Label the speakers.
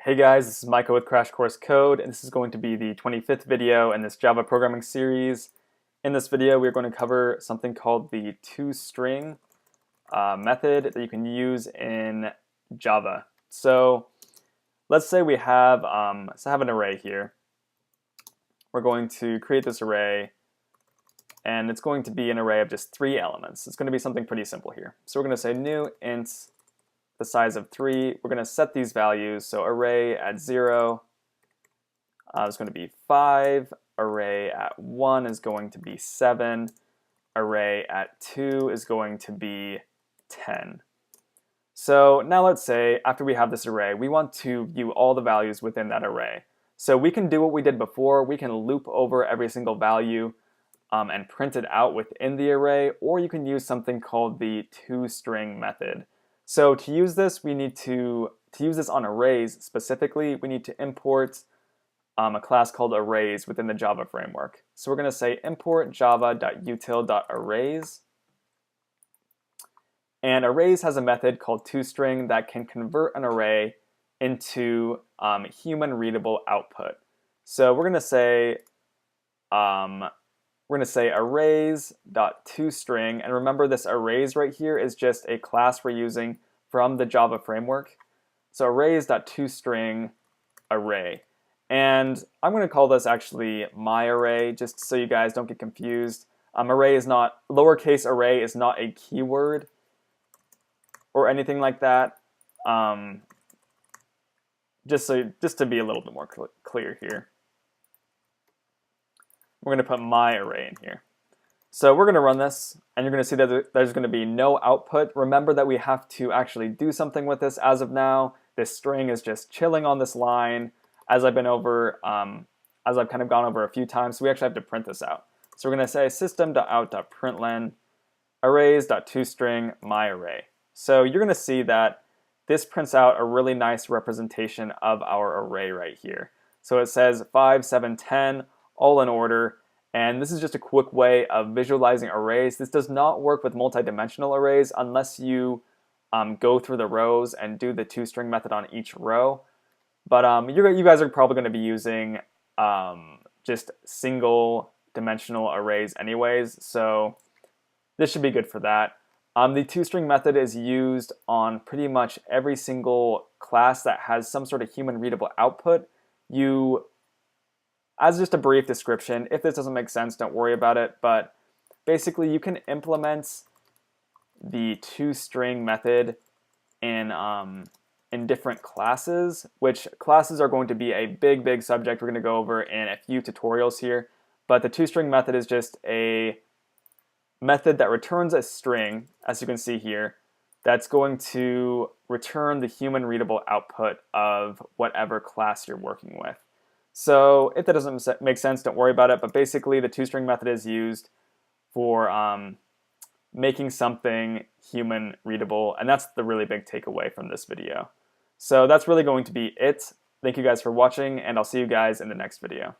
Speaker 1: Hey guys, this is Michael with Crash Course Code, and this is going to be the 25th video in this Java programming series. In this video, we're going to cover something called the toString method that you can use in Java. So let's say we have, an array here. We're going to create this array, and it's going to be an array of just 3 elements. It's going to be something pretty simple here. So we're going to say new int the size of 3. We're going to set these values. So array at 0 is going to be 5. Array at 1 is going to be 7. Array at 2 is going to be 10. So now let's say after we have this array, we want to view all the values within that array. So we can do what we did before. We can loop over every single value and print it out within the array, or you can use something called the toString method. So to use this, we need to use this on arrays specifically, we need to import a class called arrays within the Java framework. So we're going to say import java.util.arrays. And arrays has a method called toString that can convert an array into human readable output. So we're going to say arrays.toString, and remember this arrays right here is just a class we're using from the Java framework. So arrays.toString array. And I'm going to call this actually my array, just so you guys don't get confused. Lowercase array is not a keyword or anything like that. Just to be a little bit more clear here. We're going to put my array in here. So we're going to run this, and you're going to see that there's going to be no output. Remember that we have to actually do something with this as of now. This string is just chilling on this line as I've kind of gone over a few times. So we actually have to print this out. So we're going to say system.out.println arrays.toString my array. So you're going to see that this prints out a really nice representation of our array right here. So it says 5, 7, 10. All in order, and this is just a quick way of visualizing arrays. This does not work with multi-dimensional arrays unless you go through the rows and do the toString method on each row. But you guys are probably going to be using just single dimensional arrays anyways, so this should be good for that. The toString method is used on pretty much every single class that has some sort of human readable output. As just a brief description, if this doesn't make sense, don't worry about it, but basically you can implement the toString method in different classes, which classes are going to be a big subject we're going to go over in a few tutorials here. But the toString method is just a method that returns a string, as you can see here, that's going to return the human readable output of whatever class you're working with. So if that doesn't make sense, don't worry about it. But basically, the toString method is used for making something human readable, and that's the really big takeaway from this video. So that's really going to be it. Thank you guys for watching, and I'll see you guys in the next video.